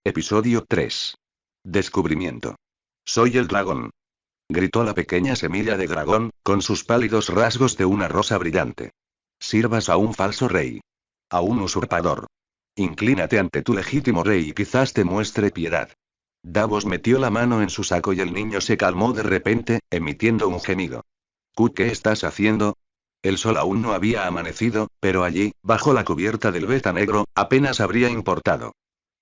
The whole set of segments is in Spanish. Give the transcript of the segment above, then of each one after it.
Episodio 3. Descubrimiento. Soy el dragón. Gritó la pequeña semilla de dragón, con sus pálidos rasgos de una rosa brillante. Sirvas a un falso rey. A un usurpador. Inclínate ante tu legítimo rey y quizás te muestre piedad. Davos metió la mano en su saco y el niño se calmó de repente, emitiendo un gemido. ¿Qué estás haciendo? El sol aún no había amanecido, pero allí, bajo la cubierta del beta negro, apenas habría importado.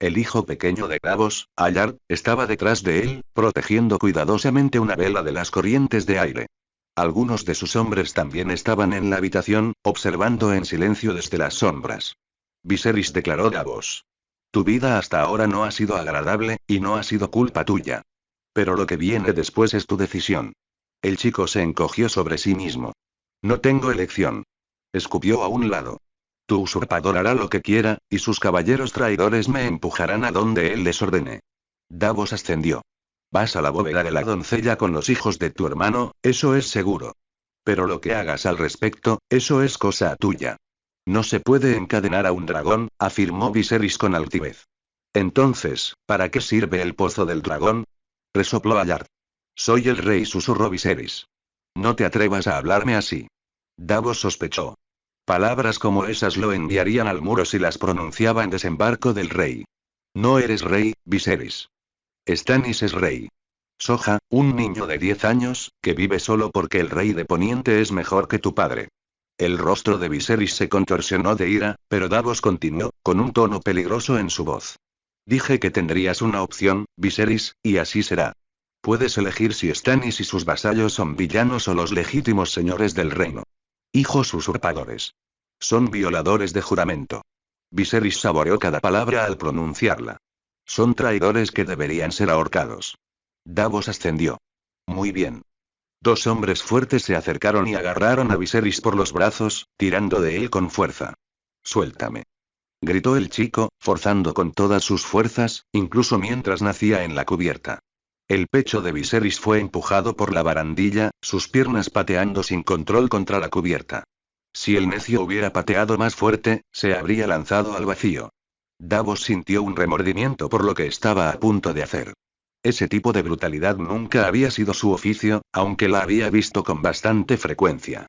El hijo pequeño de Davos, Allard, estaba detrás de él, protegiendo cuidadosamente una vela de las corrientes de aire. Algunos de sus hombres también estaban en la habitación, observando en silencio desde las sombras. Viserys, declaró Davos. Tu vida hasta ahora no ha sido agradable, y no ha sido culpa tuya. Pero lo que viene después es tu decisión. El chico se encogió sobre sí mismo. No tengo elección. Escupió a un lado. Tu usurpador hará lo que quiera, y sus caballeros traidores me empujarán a donde él les ordene. Davos ascendió. Vas a la bóveda de la doncella con los hijos de tu hermano, eso es seguro. Pero lo que hagas al respecto, eso es cosa tuya. No se puede encadenar a un dragón, afirmó Viserys con altivez. Entonces, ¿para qué sirve el pozo del dragón? Resopló Allard. Soy el rey, susurró Viserys. No te atrevas a hablarme así. Davos sospechó. Palabras como esas lo enviarían al muro si las pronunciaba en desembarco del rey. No eres rey, Viserys. Stannis es rey. Soja, un niño de 10 años, que vive solo porque el rey de Poniente es mejor que tu padre. El rostro de Viserys se contorsionó de ira, pero Davos continuó, con un tono peligroso en su voz. Dije que tendrías una opción, Viserys, y así será. Puedes elegir si Stannis y sus vasallos son villanos o los legítimos señores del reino. Hijos usurpadores. Son violadores de juramento. Viserys saboreó cada palabra al pronunciarla. Son traidores que deberían ser ahorcados. Davos ascendió. Muy bien. Dos hombres fuertes se acercaron y agarraron a Viserys por los brazos, tirando de él con fuerza. Suéltame. Gritó el chico, forzando con todas sus fuerzas, incluso mientras nacía en la cubierta. El pecho de Viserys fue empujado por la barandilla, sus piernas pateando sin control contra la cubierta. Si el necio hubiera pateado más fuerte, se habría lanzado al vacío. Davos sintió un remordimiento por lo que estaba a punto de hacer. Ese tipo de brutalidad nunca había sido su oficio, aunque la había visto con bastante frecuencia.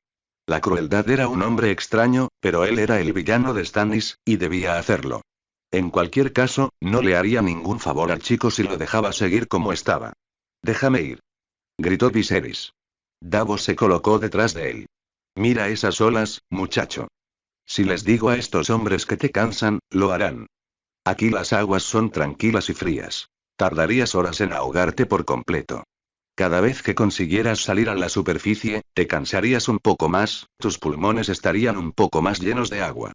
La crueldad era un hombre extraño, pero él era el villano de Stannis, y debía hacerlo. En cualquier caso, no le haría ningún favor al chico si lo dejaba seguir como estaba. Déjame ir. Gritó Viserys. Davos se colocó detrás de él. Mira esas olas, muchacho. Si les digo a estos hombres que te cansan, lo harán. Aquí las aguas son tranquilas y frías. Tardarías horas en ahogarte por completo. Cada vez que consiguieras salir a la superficie, te cansarías un poco más, tus pulmones estarían un poco más llenos de agua.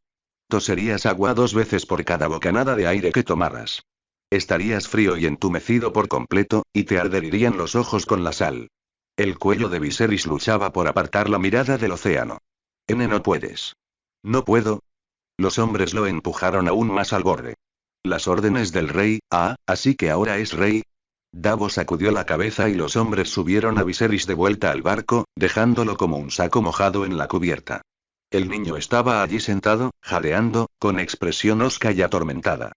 Toserías agua 2 veces por cada bocanada de aire que tomaras. Estarías frío y entumecido por completo, y te arderían los ojos con la sal. El cuello de Viserys luchaba por apartar la mirada del océano. No puedes. No puedo. Los hombres lo empujaron aún más al borde. Las órdenes del rey, así que ahora es rey. Davos sacudió la cabeza y los hombres subieron a Viserys de vuelta al barco, dejándolo como un saco mojado en la cubierta. El niño estaba allí sentado, jadeando, con expresión hosca y atormentada.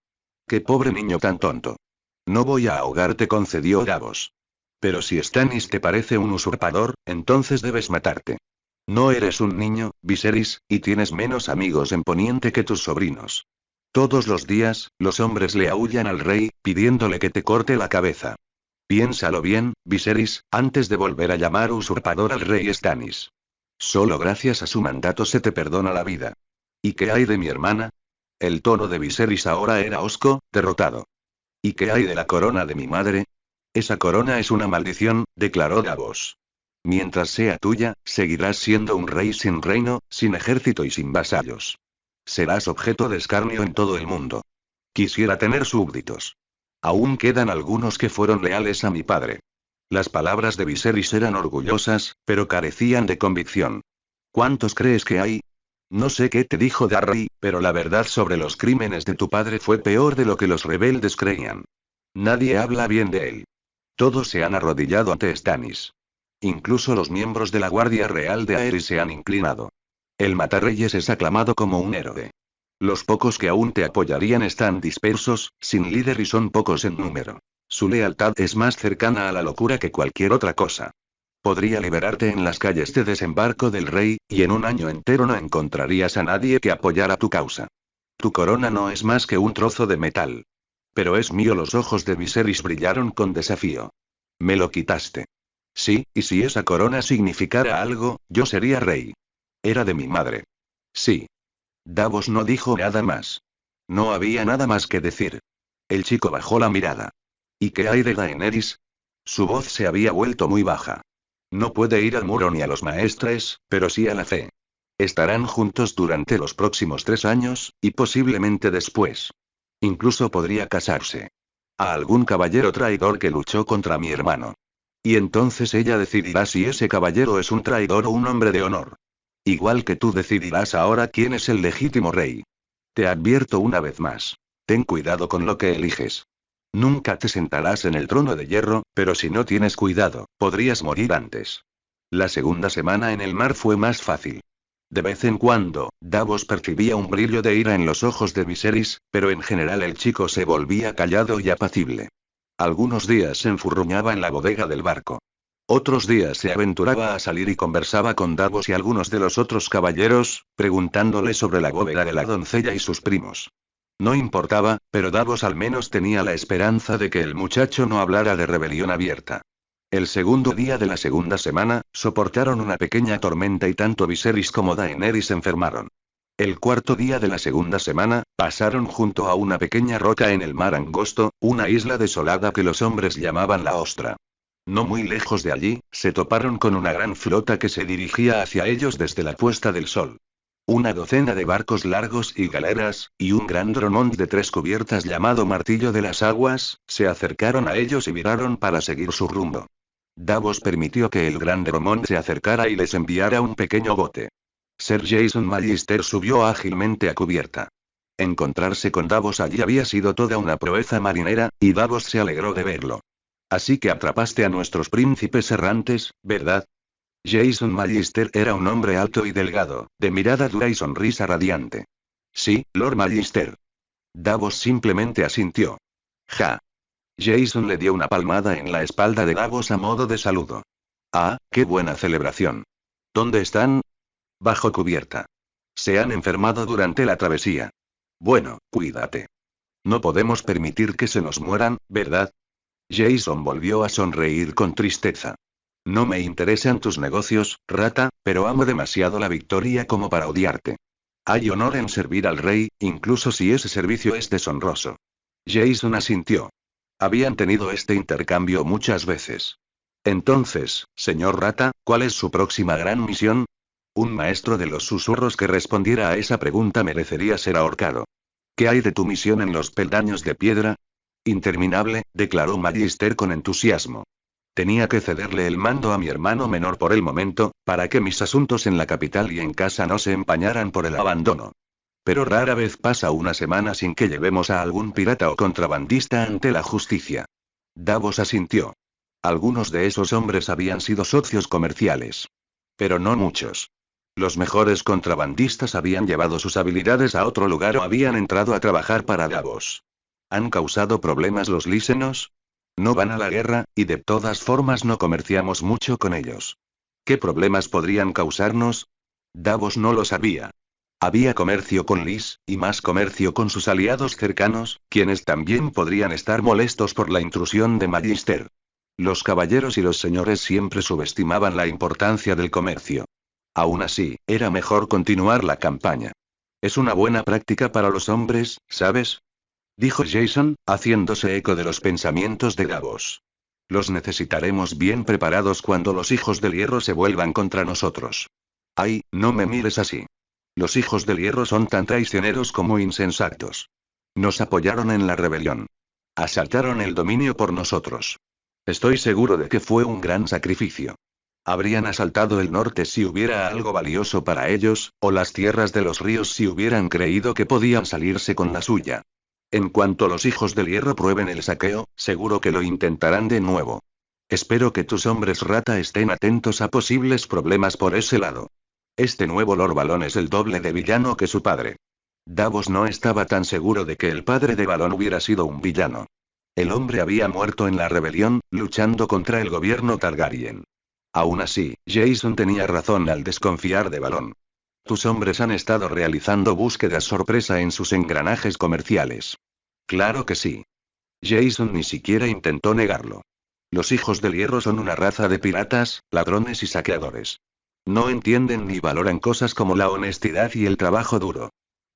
¡Qué pobre niño tan tonto! No voy a ahogarte, concedió Davos. Pero si Stannis te parece un usurpador, entonces debes matarte. No eres un niño, Viserys, y tienes menos amigos en Poniente que tus sobrinos. Todos los días, los hombres le aúllan al rey, pidiéndole que te corte la cabeza. Piénsalo bien, Viserys, antes de volver a llamar usurpador al rey Stannis. Solo gracias a su mandato se te perdona la vida. ¿Y qué hay de mi hermana? El tono de Viserys ahora era hosco, derrotado. ¿Y qué hay de la corona de mi madre? Esa corona es una maldición, declaró Davos. Mientras sea tuya, seguirás siendo un rey sin reino, sin ejército y sin vasallos. Serás objeto de escarnio en todo el mundo. Quisiera tener súbditos. Aún quedan algunos que fueron leales a mi padre. Las palabras de Viserys eran orgullosas, pero carecían de convicción. ¿Cuántos crees que hay? No sé qué te dijo Darry, pero la verdad sobre los crímenes de tu padre fue peor de lo que los rebeldes creían. Nadie habla bien de él. Todos se han arrodillado ante Stannis. Incluso los miembros de la Guardia Real de Aerys se han inclinado. El Matarreyes es aclamado como un héroe. Los pocos que aún te apoyarían están dispersos, sin líder y son pocos en número. Su lealtad es más cercana a la locura que cualquier otra cosa. Podría liberarte en las calles de desembarco del rey, y en un año entero no encontrarías a nadie que apoyara tu causa. Tu corona no es más que un trozo de metal. Pero es mío. Los ojos de Viserys brillaron con desafío. Me lo quitaste. Sí, y si esa corona significara algo, yo sería rey. Era de mi madre. Sí. Davos no dijo nada más. No había nada más que decir. El chico bajó la mirada. ¿Y qué hay de Daenerys? Su voz se había vuelto muy baja. No puede ir al muro ni a los maestres, pero sí a la fe. Estarán juntos durante los próximos 3 años, y posiblemente después. Incluso podría casarse. A algún caballero traidor que luchó contra mi hermano. Y entonces ella decidirá si ese caballero es un traidor o un hombre de honor. Igual que tú decidirás ahora quién es el legítimo rey. Te advierto una vez más. Ten cuidado con lo que eliges. Nunca te sentarás en el trono de hierro, pero si no tienes cuidado, podrías morir antes. La segunda semana en el mar fue más fácil. De vez en cuando, Davos percibía un brillo de ira en los ojos de Viserys, pero en general el chico se volvía callado y apacible. Algunos días se enfurruñaba en la bodega del barco. Otros días se aventuraba a salir y conversaba con Davos y algunos de los otros caballeros, preguntándole sobre la bóveda de la doncella y sus primos. No importaba, pero Davos al menos tenía la esperanza de que el muchacho no hablara de rebelión abierta. El segundo día de la segunda semana, soportaron una pequeña tormenta y tanto Viserys como Daenerys enfermaron. El cuarto día de la segunda semana, pasaron junto a una pequeña roca en el mar angosto, una isla desolada que los hombres llamaban la Ostra. No muy lejos de allí, se toparon con una gran flota que se dirigía hacia ellos desde la puesta del sol. Una docena de barcos largos y galeras, y un gran dromón de 3 cubiertas llamado Martillo de las Aguas, se acercaron a ellos y viraron para seguir su rumbo. Davos permitió que el gran dromón se acercara y les enviara un pequeño bote. Ser Jason Magister subió ágilmente a cubierta. Encontrarse con Davos allí había sido toda una proeza marinera, y Davos se alegró de verlo. Así que atrapaste a nuestros príncipes errantes, ¿verdad? Jason Magister era un hombre alto y delgado, de mirada dura y sonrisa radiante. Sí, Lord Magister. Davos simplemente asintió. Ja. Jason le dio una palmada en la espalda de Davos a modo de saludo. Ah, qué buena celebración. ¿Dónde están? Bajo cubierta. Se han enfermado durante la travesía. Bueno, cuídate. No podemos permitir que se nos mueran, ¿verdad? Jason volvió a sonreír con tristeza. No me interesan tus negocios, rata, pero amo demasiado la victoria como para odiarte. Hay honor en servir al rey, incluso si ese servicio es deshonroso. Jason asintió. Habían tenido este intercambio muchas veces. Entonces, señor Rata, ¿cuál es su próxima gran misión? Un maestro de los susurros que respondiera a esa pregunta merecería ser ahorcado. ¿Qué hay de tu misión en los peldaños de piedra? Interminable, declaró Magister con entusiasmo. Tenía que cederle el mando a mi hermano menor por el momento, para que mis asuntos en la capital y en casa no se empañaran por el abandono. Pero rara vez pasa una semana sin que llevemos a algún pirata o contrabandista ante la justicia. Davos asintió. Algunos de esos hombres habían sido socios comerciales. Pero no muchos. Los mejores contrabandistas habían llevado sus habilidades a otro lugar o habían entrado a trabajar para Davos. ¿Han causado problemas los lísenos? No van a la guerra, y de todas formas no comerciamos mucho con ellos. ¿Qué problemas podrían causarnos? Davos no lo sabía. Había comercio con Lys, y más comercio con sus aliados cercanos, quienes también podrían estar molestos por la intrusión de Magister. Los caballeros y los señores siempre subestimaban la importancia del comercio. Aún así, era mejor continuar la campaña. Es una buena práctica para los hombres, ¿sabes? Dijo Jason, haciéndose eco de los pensamientos de Davos. Los necesitaremos bien preparados cuando los hijos del hierro se vuelvan contra nosotros. Ay, no me mires así. Los hijos del hierro son tan traicioneros como insensatos. Nos apoyaron en la rebelión. Asaltaron el dominio por nosotros. Estoy seguro de que fue un gran sacrificio. Habrían asaltado el norte si hubiera algo valioso para ellos, o las tierras de los ríos si hubieran creído que podían salirse con la suya. En cuanto los hijos del hierro prueben el saqueo, seguro que lo intentarán de nuevo. Espero que tus hombres rata estén atentos a posibles problemas por ese lado. Este nuevo Lord Balón es el doble de villano que su padre. Davos no estaba tan seguro de que el padre de Balón hubiera sido un villano. El hombre había muerto en la rebelión, luchando contra el gobierno Targaryen. Aún así, Jason tenía razón al desconfiar de Balón. Tus hombres han estado realizando búsquedas sorpresa en sus engranajes comerciales. Claro que sí. Jason ni siquiera intentó negarlo. Los hijos del hierro son una raza de piratas, ladrones y saqueadores. No entienden ni valoran cosas como la honestidad y el trabajo duro.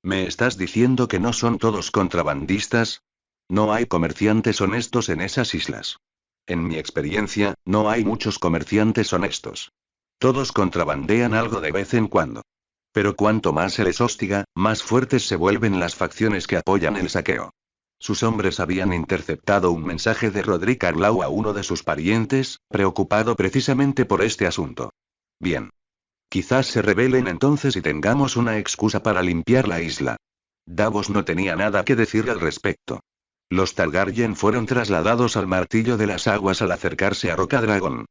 ¿Me estás diciendo que no son todos contrabandistas? No hay comerciantes honestos en esas islas. En mi experiencia, no hay muchos comerciantes honestos. Todos contrabandean algo de vez en cuando. Pero cuanto más se les hostiga, más fuertes se vuelven las facciones que apoyan el saqueo. Sus hombres habían interceptado un mensaje de Roderick Arlau a uno de sus parientes, preocupado precisamente por este asunto. Bien. Quizás se rebelen entonces y tengamos una excusa para limpiar la isla. Davos no tenía nada que decir al respecto. Los Targaryen fueron trasladados al martillo de las aguas al acercarse a Rocadragón.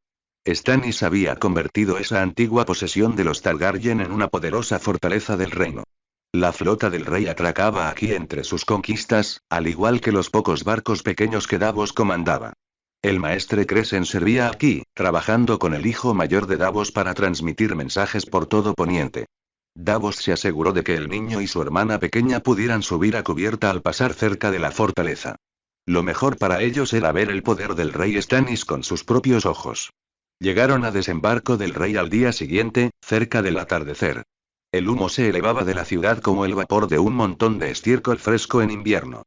Stannis había convertido esa antigua posesión de los Targaryen en una poderosa fortaleza del reino. La flota del rey atracaba aquí entre sus conquistas, al igual que los pocos barcos pequeños que Davos comandaba. El maestre Cresen servía aquí, trabajando con el hijo mayor de Davos para transmitir mensajes por todo Poniente. Davos se aseguró de que el niño y su hermana pequeña pudieran subir a cubierta al pasar cerca de la fortaleza. Lo mejor para ellos era ver el poder del rey Stannis con sus propios ojos. Llegaron a desembarco del rey al día siguiente, cerca del atardecer. El humo se elevaba de la ciudad como el vapor de un montón de estiércol fresco en invierno.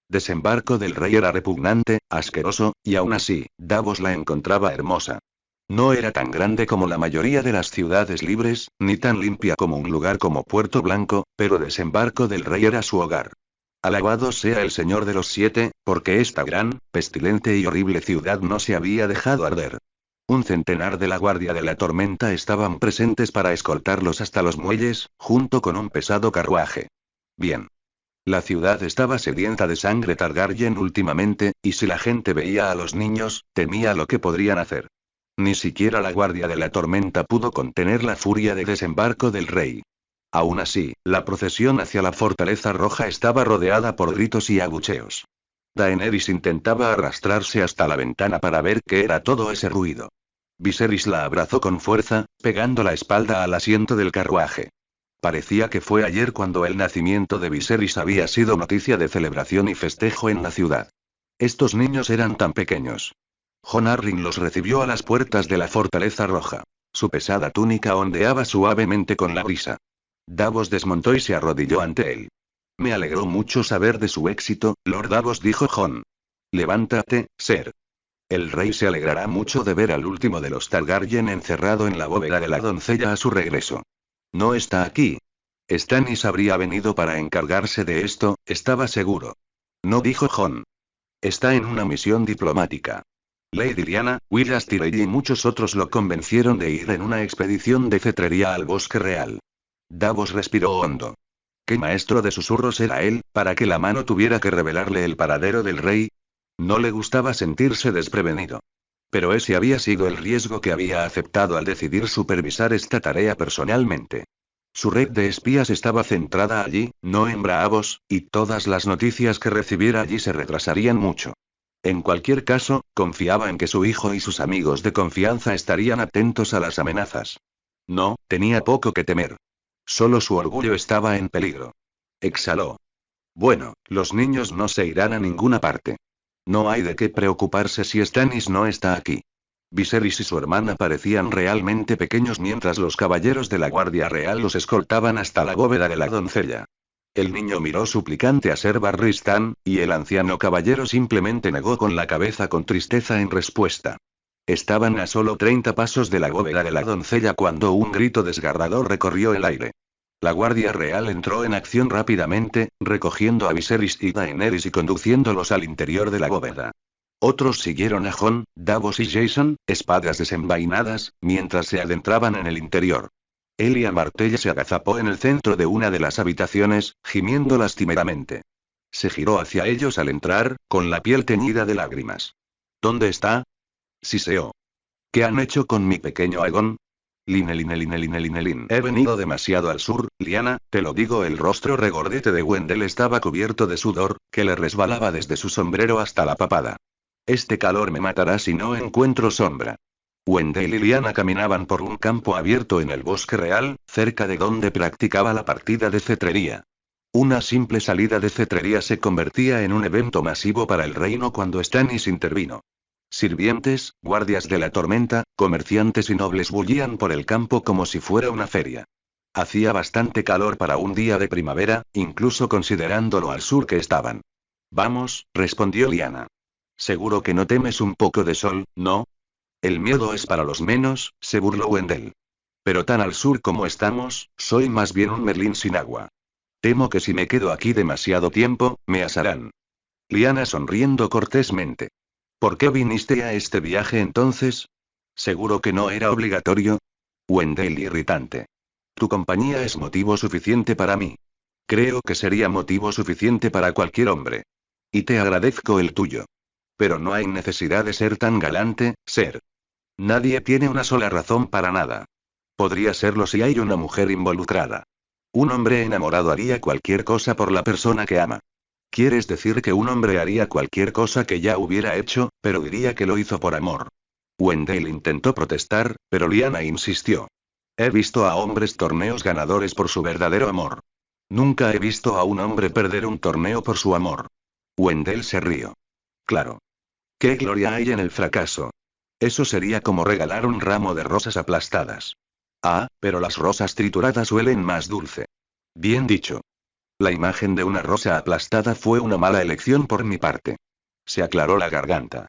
Desembarco del rey era repugnante, asqueroso, y aún así, Davos la encontraba hermosa. No era tan grande como la mayoría de las ciudades libres, ni tan limpia como un lugar como Puerto Blanco, pero Desembarco del Rey era su hogar. Alabado sea el Señor de los Siete, porque esta gran, pestilente y horrible ciudad no se había dejado arder. Un centenar de la Guardia de la Tormenta estaban presentes para escoltarlos hasta los muelles, junto con un pesado carruaje. Bien. La ciudad estaba sedienta de sangre Targaryen últimamente, y si la gente veía a los niños, temía lo que podrían hacer. Ni siquiera la Guardia de la Tormenta pudo contener la furia de Desembarco del Rey. Aún así, la procesión hacia la Fortaleza Roja estaba rodeada por gritos y abucheos. Daenerys intentaba arrastrarse hasta la ventana para ver qué era todo ese ruido. Viserys la abrazó con fuerza, pegando la espalda al asiento del carruaje. Parecía que fue ayer cuando el nacimiento de Viserys había sido noticia de celebración y festejo en la ciudad. Estos niños eran tan pequeños. Jon Arryn los recibió a las puertas de la Fortaleza Roja. Su pesada túnica ondeaba suavemente con la brisa. Davos desmontó y se arrodilló ante él. Me alegró mucho saber de su éxito, Lord Davos, dijo Jon. Levántate, Ser. El rey se alegrará mucho de ver al último de los Targaryen encerrado en la bóveda de la doncella a su regreso. No está aquí. Stannis habría venido para encargarse de esto, estaba seguro. No, dijo Jon. Está en una misión diplomática. Lady Lyanna, Willas Tyrell y muchos otros lo convencieron de ir en una expedición de cetrería al Bosque Real. Davos respiró hondo. ¿Qué maestro de susurros era él, para que la mano tuviera que revelarle el paradero del rey? No le gustaba sentirse desprevenido. Pero ese había sido el riesgo que había aceptado al decidir supervisar esta tarea personalmente. Su red de espías estaba centrada allí, no en Braavos, y todas las noticias que recibiera allí se retrasarían mucho. En cualquier caso, confiaba en que su hijo y sus amigos de confianza estarían atentos a las amenazas. No, tenía poco que temer. Solo su orgullo estaba en peligro. Exhaló. Bueno, los niños no se irán a ninguna parte. No hay de qué preocuparse si Stannis no está aquí. Viserys y su hermana parecían realmente pequeños mientras los caballeros de la Guardia Real los escoltaban hasta la bóveda de la doncella. El niño miró suplicante a Ser Barristan, y el anciano caballero simplemente negó con la cabeza con tristeza en respuesta. Estaban a solo 30 pasos de la bóveda de la doncella cuando un grito desgarrador recorrió el aire. La Guardia Real entró en acción rápidamente, recogiendo a Viserys y Daenerys y conduciéndolos al interior de la bóveda. Otros siguieron a Jon, Davos y Jason, espadas desenvainadas, mientras se adentraban en el interior. Elia Martell se agazapó en el centro de una de las habitaciones, gimiendo lastimeramente. Se giró hacia ellos al entrar, con la piel teñida de lágrimas. ¿Dónde está? Siseó. ¿Qué han hecho con mi pequeño Aegon? Lin. He venido demasiado al sur, Liana, te lo digo. El rostro regordete de Wendell estaba cubierto de sudor, que le resbalaba desde su sombrero hasta la papada. Este calor me matará si no encuentro sombra. Wendell y Liana caminaban por un campo abierto en el bosque real, cerca de donde practicaba la partida de cetrería. Una simple salida de cetrería se convertía en un evento masivo para el reino cuando Stannis intervino. Sirvientes, guardias de la tormenta, comerciantes y nobles bullían por el campo como si fuera una feria. Hacía bastante calor para un día de primavera, incluso considerándolo al sur que estaban. Vamos, respondió Liana. Seguro que no temes un poco de sol, ¿no? El miedo es para los menos, se burló Wendell. Pero tan al sur como estamos, soy más bien un merlín sin agua. Temo que si me quedo aquí demasiado tiempo, me asarán. Liana sonriendo cortésmente. ¿Por qué viniste a este viaje entonces? ¿Seguro que no era obligatorio? Wendell irritante. Tu compañía es motivo suficiente para mí. Creo que sería motivo suficiente para cualquier hombre. Y te agradezco el tuyo. Pero no hay necesidad de ser tan galante, Ser. Nadie tiene una sola razón para nada. Podría serlo si hay una mujer involucrada. Un hombre enamorado haría cualquier cosa por la persona que ama. ¿Quieres decir que un hombre haría cualquier cosa que ya hubiera hecho, pero diría que lo hizo por amor? Wendell intentó protestar, pero Liana insistió. He visto a hombres torneos ganadores por su verdadero amor. Nunca he visto a un hombre perder un torneo por su amor. Wendell se rió. Claro. ¿Qué gloria hay en el fracaso? Eso sería como regalar un ramo de rosas aplastadas. Ah, pero las rosas trituradas huelen más dulce. Bien dicho. La imagen de una rosa aplastada fue una mala elección por mi parte. Se aclaró la garganta.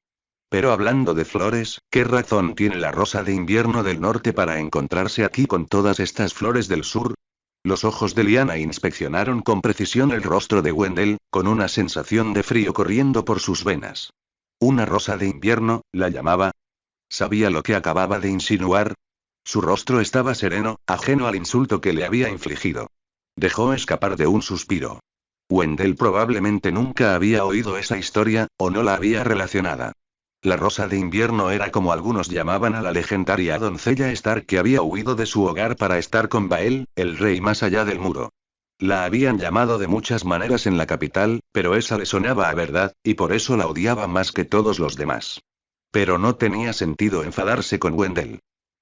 Pero hablando de flores, ¿qué razón tiene la rosa de invierno del norte para encontrarse aquí con todas estas flores del sur? Los ojos de Liana inspeccionaron con precisión el rostro de Wendell, con una sensación de frío corriendo por sus venas. ¿Una rosa de invierno, la llamaba? ¿Sabía lo que acababa de insinuar? Su rostro estaba sereno, ajeno al insulto que le había infligido. Dejó escapar de un suspiro. Wendell probablemente nunca había oído esa historia, o no la había relacionada. La rosa de invierno era como algunos llamaban a la legendaria doncella Stark que había huido de su hogar para estar con Bael, el rey más allá del muro. La habían llamado de muchas maneras en la capital, pero esa le sonaba a verdad, y por eso la odiaba más que todos los demás. Pero no tenía sentido enfadarse con Wendell.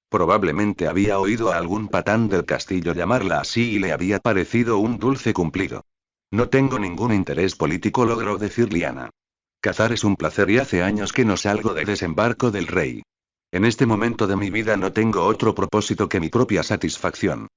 Probablemente había oído a algún patán del castillo llamarla así y le había parecido un dulce cumplido. No tengo ningún interés político, logró decir Liana. Cazar es un placer y hace años que no salgo de Desembarco del Rey. En este momento de mi vida no tengo otro propósito que mi propia satisfacción.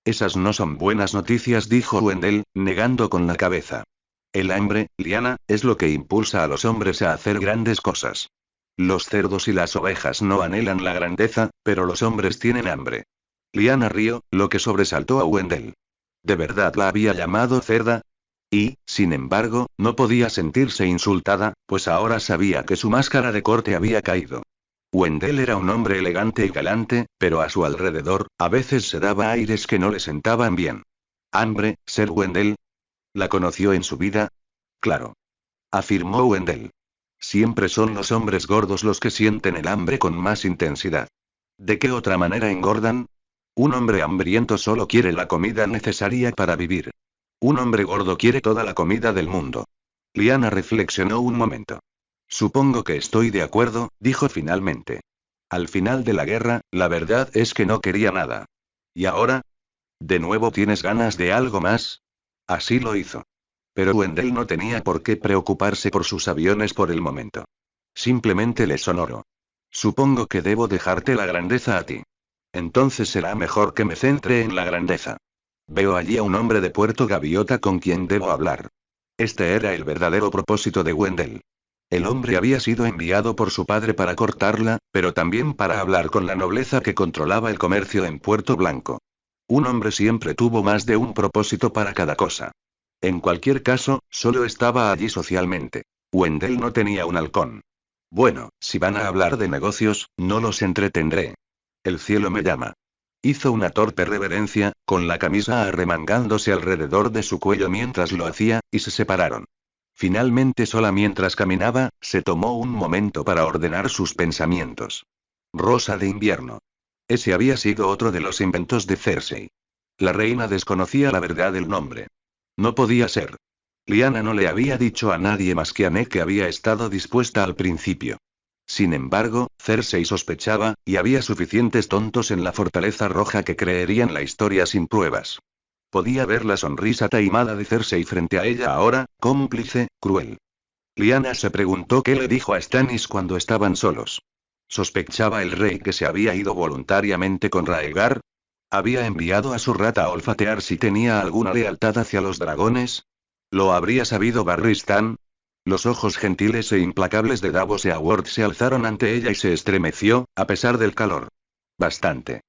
Esas no son buenas noticias, dijo Wendell, negando con la cabeza. El hambre, Liana, es lo que impulsa a los hombres a hacer grandes cosas. Los cerdos y las ovejas no anhelan la grandeza, pero los hombres tienen hambre. Liana rió, lo que sobresaltó a Wendell. ¿De verdad la había llamado cerda? Y, sin embargo, no podía sentirse insultada, pues ahora sabía que su máscara de corte había caído. Wendell era un hombre elegante y galante, pero a su alrededor, a veces se daba aires que no le sentaban bien. ¿Hambre, Ser Wendell? ¿La conoció en su vida? Claro. Afirmó Wendell. Siempre son los hombres gordos los que sienten el hambre con más intensidad. ¿De qué otra manera engordan? Un hombre hambriento solo quiere la comida necesaria para vivir. Un hombre gordo quiere toda la comida del mundo. Liana reflexionó un momento. Supongo que estoy de acuerdo, dijo finalmente. Al final de la guerra, la verdad es que no quería nada. ¿Y ahora? ¿De nuevo tienes ganas de algo más? Así lo hizo. Pero Wendell no tenía por qué preocuparse por sus aviones por el momento. Simplemente le sonoro. Supongo que debo dejarte la grandeza a ti. Entonces será mejor que me centre en la grandeza. Veo allí a un hombre de Puerto Gaviota con quien debo hablar. Este era el verdadero propósito de Wendell. El hombre había sido enviado por su padre para cortarla, pero también para hablar con la nobleza que controlaba el comercio en Puerto Blanco. Un hombre siempre tuvo más de un propósito para cada cosa. En cualquier caso, solo estaba allí socialmente. Wendell no tenía un halcón. Bueno, si van a hablar de negocios, no los entretendré. El cielo me llama. Hizo una torpe reverencia, con la camisa arremangándose alrededor de su cuello mientras lo hacía, y se separaron. Finalmente, sola mientras caminaba, se tomó un momento para ordenar sus pensamientos. Rosa de invierno. Ese había sido otro de los inventos de Cersei. La reina desconocía la verdad del nombre. No podía ser. Lyanna no le había dicho a nadie más que a Ned que había estado dispuesta al principio. Sin embargo, Cersei sospechaba, y había suficientes tontos en la Fortaleza Roja que creerían la historia sin pruebas. Podía ver la sonrisa taimada de Cersei frente a ella ahora, cómplice, cruel. Lyanna se preguntó qué le dijo a Stannis cuando estaban solos. ¿Sospechaba el rey que se había ido voluntariamente con Raegar? ¿Había enviado a su rata a olfatear si tenía alguna lealtad hacia los dragones? ¿Lo habría sabido Barristan? Los ojos gentiles e implacables de Davos Eoward se alzaron ante ella y se estremeció, a pesar del calor. Bastante.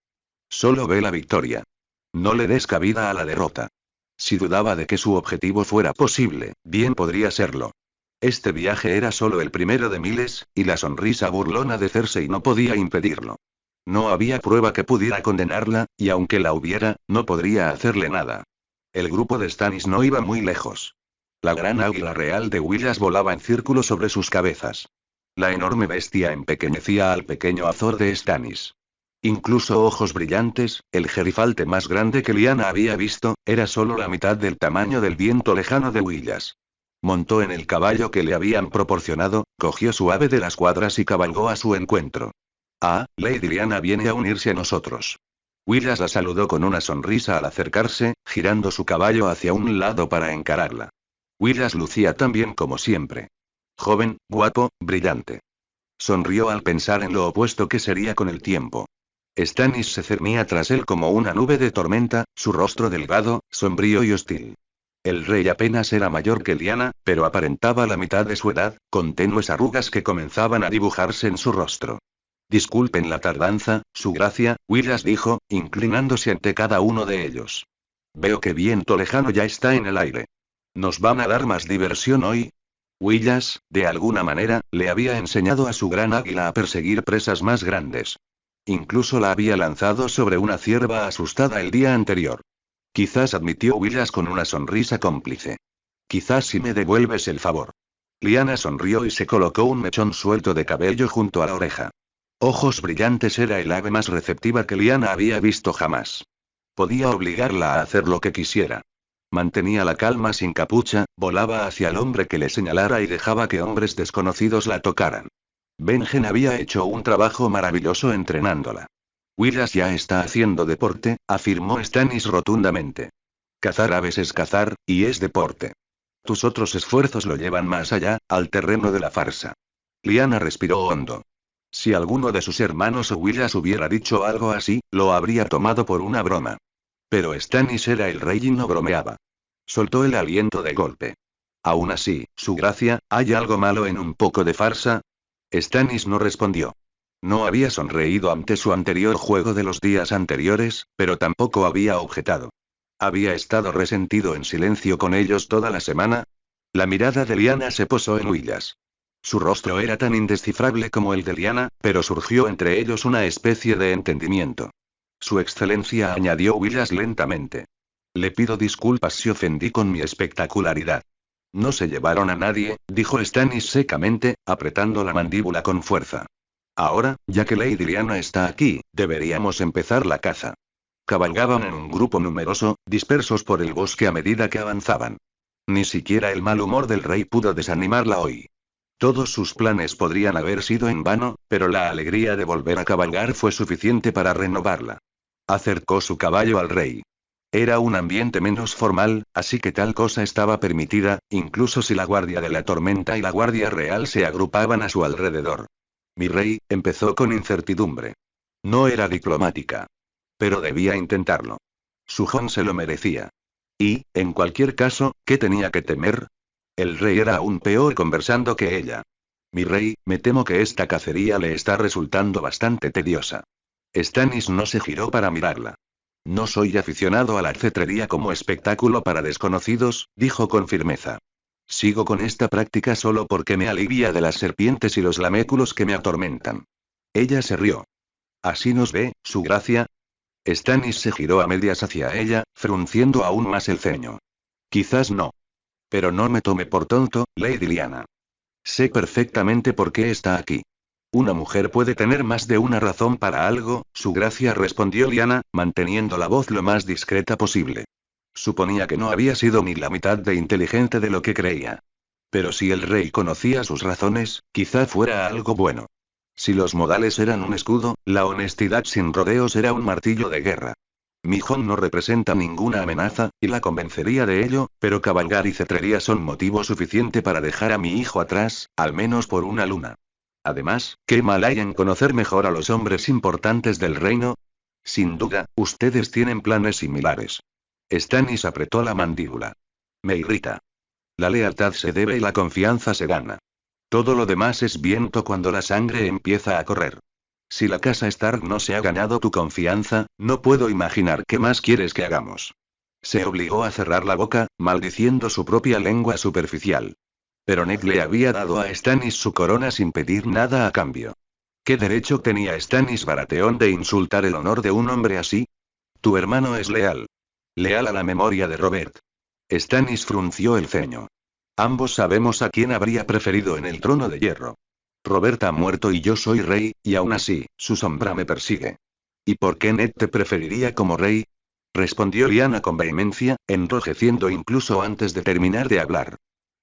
Solo ve la victoria. No le des cabida a la derrota. Si dudaba de que su objetivo fuera posible, bien podría serlo. Este viaje era solo el primero de miles, y la sonrisa burlona de Cersei no podía impedirlo. No había prueba que pudiera condenarla, y aunque la hubiera, no podría hacerle nada. El grupo de Stannis no iba muy lejos. La gran águila real de Willas volaba en círculo sobre sus cabezas. La enorme bestia empequeñecía al pequeño Azor de Stannis. Incluso ojos brillantes, el gerifalte más grande que Lyanna había visto, era solo la mitad del tamaño del viento lejano de Willas. Montó en el caballo que le habían proporcionado, cogió su ave de las cuadras y cabalgó a su encuentro. Ah, Lady Lyanna viene a unirse a nosotros. Willas la saludó con una sonrisa al acercarse, girando su caballo hacia un lado para encararla. Willas lucía tan bien como siempre. Joven, guapo, brillante. Sonrió al pensar en lo opuesto que sería con el tiempo. Stannis se cernía tras él como una nube de tormenta, su rostro delgado, sombrío y hostil. El rey apenas era mayor que Lyanna, pero aparentaba la mitad de su edad, con tenues arrugas que comenzaban a dibujarse en su rostro. Disculpen la tardanza, su gracia, Willas dijo, inclinándose ante cada uno de ellos. Veo que viento lejano ya está en el aire. ¿Nos van a dar más diversión hoy? Willas, de alguna manera, le había enseñado a su gran águila a perseguir presas más grandes. Incluso la había lanzado sobre una cierva asustada el día anterior. Quizás, admitió Willas con una sonrisa cómplice. Quizás si me devuelves el favor. Lyanna sonrió y se colocó un mechón suelto de cabello junto a la oreja. Ojos brillantes, era el ave más receptiva que Lyanna había visto jamás. Podía obligarla a hacer lo que quisiera. Mantenía la calma sin capucha, volaba hacia el hombre que le señalara y dejaba que hombres desconocidos la tocaran. Benjen había hecho un trabajo maravilloso entrenándola. Willas ya está haciendo deporte, afirmó Stannis rotundamente. Cazar aves es cazar, y es deporte. Tus otros esfuerzos lo llevan más allá, al terreno de la farsa. Lyanna respiró hondo. Si alguno de sus hermanos o Willas hubiera dicho algo así, lo habría tomado por una broma. Pero Stannis era el rey y no bromeaba. Soltó el aliento de golpe. Aún así, su gracia, ¿hay algo malo en un poco de farsa? Stannis no respondió. No había sonreído ante su anterior juego de los días anteriores, pero tampoco había objetado. ¿Había estado resentido en silencio con ellos toda la semana? La mirada de Lyanna se posó en Willas. Su rostro era tan indescifrable como el de Lyanna, pero surgió entre ellos una especie de entendimiento. Su excelencia, añadió Willas lentamente. Le pido disculpas si ofendí con mi espectacularidad. No se llevaron a nadie, dijo Stannis secamente, apretando la mandíbula con fuerza. Ahora, ya que Lady Lyanna está aquí, deberíamos empezar la caza. Cabalgaban en un grupo numeroso, dispersos por el bosque a medida que avanzaban. Ni siquiera el mal humor del rey pudo desanimarla hoy. Todos sus planes podrían haber sido en vano, pero la alegría de volver a cabalgar fue suficiente para renovarla. Acercó su caballo al rey. Era un ambiente menos formal, así que tal cosa estaba permitida, incluso si la Guardia de la Tormenta y la Guardia Real se agrupaban a su alrededor. Mi rey, empezó con incertidumbre. No era diplomática. Pero debía intentarlo. Su Jon se lo merecía. Y, en cualquier caso, ¿qué tenía que temer? El rey era aún peor conversando que ella. Mi rey, me temo que esta cacería le está resultando bastante tediosa. Stannis no se giró para mirarla. No soy aficionado a la cetrería como espectáculo para desconocidos, dijo con firmeza. Sigo con esta práctica solo porque me alivia de las serpientes y los laméculos que me atormentan. Ella se rió. ¿Así nos ve, su gracia? Stannis se giró a medias hacia ella, frunciendo aún más el ceño. Quizás no. Pero no me tome por tonto, Lady Lyanna. Sé perfectamente por qué está aquí. Una mujer puede tener más de una razón para algo, su gracia, respondió Liana, manteniendo la voz lo más discreta posible. Suponía que no había sido ni la mitad de inteligente de lo que creía. Pero si el rey conocía sus razones, quizá fuera algo bueno. Si los modales eran un escudo, la honestidad sin rodeos era un martillo de guerra. Mijón no representa ninguna amenaza, y la convencería de ello, pero cabalgar y cetrería son motivo suficiente para dejar a mi hijo atrás, al menos por una luna. Además, ¿qué mal hay en conocer mejor a los hombres importantes del reino? Sin duda, ustedes tienen planes similares. Stannis apretó la mandíbula. Me irrita. La lealtad se debe y la confianza se gana. Todo lo demás es viento cuando la sangre empieza a correr. Si la casa Stark no se ha ganado tu confianza, no puedo imaginar qué más quieres que hagamos. Se obligó a cerrar la boca, maldiciendo su propia lengua superficial. Pero Ned le había dado a Stannis su corona sin pedir nada a cambio. ¿Qué derecho tenía Stannis Baratheon de insultar el honor de un hombre así? Tu hermano es leal. Leal a la memoria de Robert. Stannis frunció el ceño. Ambos sabemos a quién habría preferido en el trono de hierro. Robert ha muerto y yo soy rey, y aún así, su sombra me persigue. ¿Y por qué Ned te preferiría como rey? Respondió Lyanna con vehemencia, enrojeciendo incluso antes de terminar de hablar.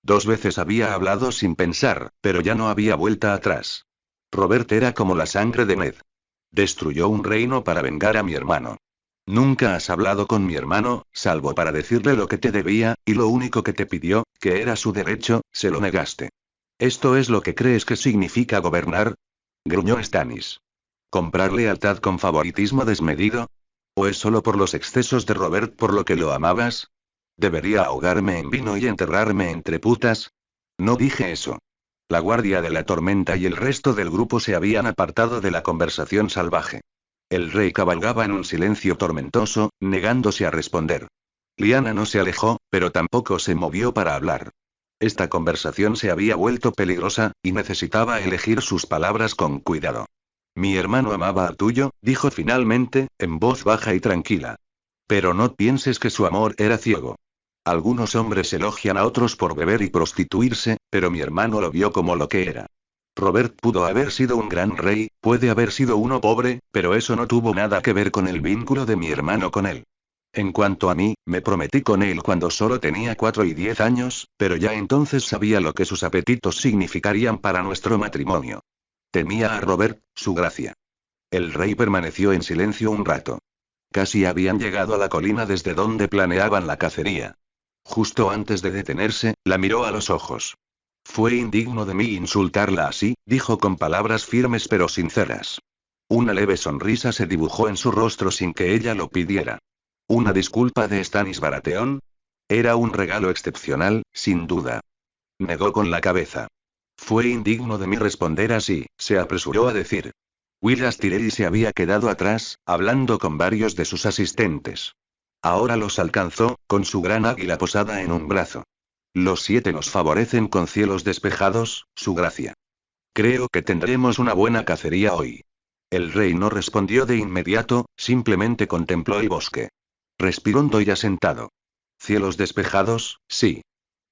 2 veces había hablado sin pensar, pero ya no había vuelta atrás. Robert era como la sangre de Ned. Destruyó un reino para vengar a mi hermano. Nunca has hablado con mi hermano, salvo para decirle lo que te debía, y lo único que te pidió, que era su derecho, se lo negaste. ¿Esto es lo que crees que significa gobernar? Gruñó Stannis. ¿Comprar lealtad con favoritismo desmedido? ¿O es solo por los excesos de Robert por lo que lo amabas? ¿Debería ahogarme en vino y enterrarme entre putas? No dije eso. La guardia de la tormenta y el resto del grupo se habían apartado de la conversación salvaje. El rey cabalgaba en un silencio tormentoso, negándose a responder. Lyanna no se alejó, pero tampoco se movió para hablar. Esta conversación se había vuelto peligrosa, y necesitaba elegir sus palabras con cuidado. Mi hermano amaba a tuyo, dijo finalmente, en voz baja y tranquila. Pero no pienses que su amor era ciego. Algunos hombres elogian a otros por beber y prostituirse, pero mi hermano lo vio como lo que era. Robert pudo haber sido un gran rey, puede haber sido uno pobre, pero eso no tuvo nada que ver con el vínculo de mi hermano con él. En cuanto a mí, me prometí con él cuando solo tenía 4 y 10 años, pero ya entonces sabía lo que sus apetitos significarían para nuestro matrimonio. Temía a Robert, su gracia. El rey permaneció en silencio un rato. Casi habían llegado a la colina desde donde planeaban la cacería. Justo antes de detenerse, la miró a los ojos. Fue indigno de mí insultarla así, dijo con palabras firmes pero sinceras. Una leve sonrisa se dibujó en su rostro sin que ella lo pidiera. ¿Una disculpa de Stannis Baratheon? Era un regalo excepcional, sin duda. Negó con la cabeza. Fue indigno de mí responder así, se apresuró a decir. Willas Tyrell se había quedado atrás, hablando con varios de sus asistentes. Ahora los alcanzó, con su gran águila posada en un brazo. Los 7 nos favorecen con cielos despejados, su gracia. Creo que tendremos una buena cacería hoy. El rey no respondió de inmediato, simplemente contempló el bosque. Respiró hondo y asentado. Cielos despejados, sí.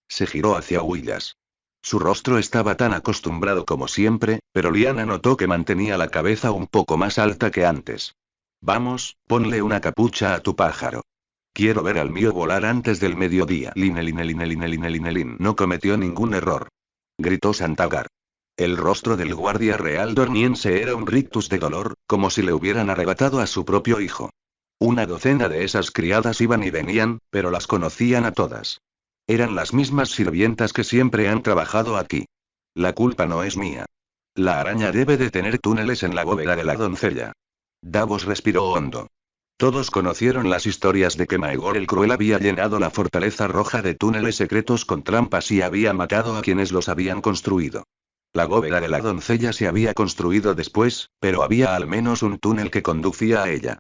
Se giró hacia Willas. Su rostro estaba tan acostumbrado como siempre, pero Lyanna notó que mantenía la cabeza un poco más alta que antes. Vamos, ponle una capucha a tu pájaro. Quiero ver al mío volar antes del mediodía. Linelin no cometió ningún error. Gritó Santagar. El rostro del guardia real dorniense era un rictus de dolor, como si le hubieran arrebatado a su propio hijo. Una docena de esas criadas iban y venían, pero las conocían a todas. Eran las mismas sirvientas que siempre han trabajado aquí. La culpa no es mía. La araña debe de tener túneles en la bóveda de la doncella. Davos respiró hondo. Todos conocieron las historias de que Maegor el Cruel había llenado la fortaleza roja de túneles secretos con trampas y había matado a quienes los habían construido. La bóveda de la doncella se había construido después, pero había al menos un túnel que conducía a ella.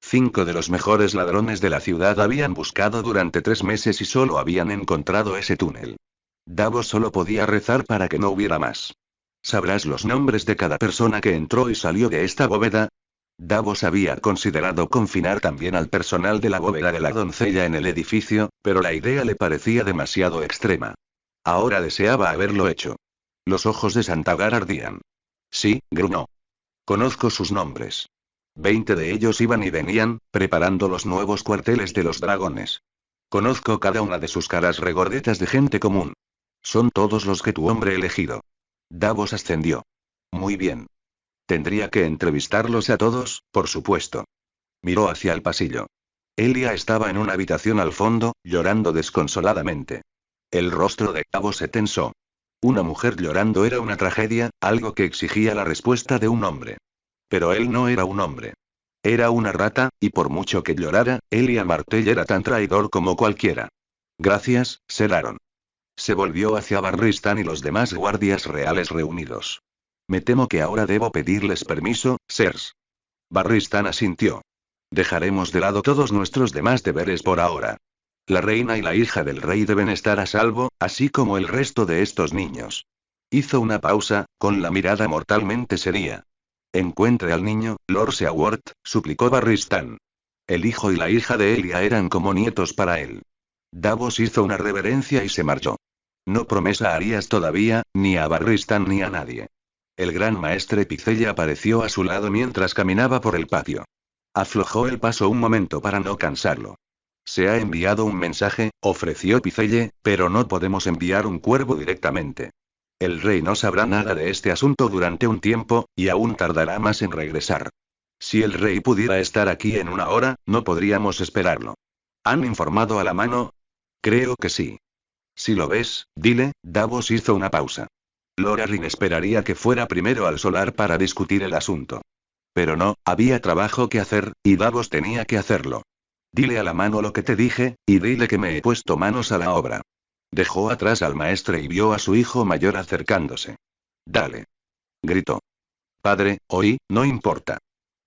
5 de los mejores ladrones de la ciudad habían buscado durante 3 meses y solo habían encontrado ese túnel. Davos solo podía rezar para que no hubiera más. ¿Sabrás los nombres de cada persona que entró y salió de esta bóveda? Davos había considerado confinar también al personal de la bóveda de la doncella en el edificio, pero la idea le parecía demasiado extrema. Ahora deseaba haberlo hecho. Los ojos de Santagar ardían. Sí, gruñó. Conozco sus nombres. 20 de ellos iban y venían, preparando los nuevos cuarteles de los dragones. Conozco cada una de sus caras regordetas de gente común. Son todos los que tu hombre elegido. Davos ascendió. Muy bien. Tendría que entrevistarlos a todos, por supuesto. Miró hacia el pasillo. Elia estaba en una habitación al fondo, llorando desconsoladamente. El rostro de Davos se tensó. Una mujer llorando era una tragedia, algo que exigía la respuesta de un hombre. Pero él no era un hombre. Era una rata, y por mucho que llorara, Elia Martell era tan traidor como cualquiera. Gracias, Ser Aaron. Se volvió hacia Barristan y los demás guardias reales reunidos. Me temo que ahora debo pedirles permiso, Sirs. Barristan asintió. Dejaremos de lado todos nuestros demás deberes por ahora. La reina y la hija del rey deben estar a salvo, así como el resto de estos niños. Hizo una pausa, con la mirada mortalmente seria. Encuentre al niño, Lord Seaworth, suplicó Barristan. El hijo y la hija de Elia eran como nietos para él. Davos hizo una reverencia y se marchó. No promesa harías todavía, ni a Barristan ni a nadie. El gran maestre Picella apareció a su lado mientras caminaba por el patio. Aflojó el paso un momento para no cansarlo. Se ha enviado un mensaje, ofreció Picelle, pero no podemos enviar un cuervo directamente. El rey no sabrá nada de este asunto durante un tiempo, y aún tardará más en regresar. Si el rey pudiera estar aquí en una hora, no podríamos esperarlo. ¿Han informado a la mano? Creo que sí. Si lo ves, dile. Davos hizo una pausa. Lorarin esperaría que fuera primero al solar para discutir el asunto. Pero no, había trabajo que hacer, y Davos tenía que hacerlo. Dile a la mano lo que te dije, y dile que me he puesto manos a la obra. Dejó atrás al maestre y vio a su hijo mayor acercándose. Dale. Gritó. Padre, oí, no importa.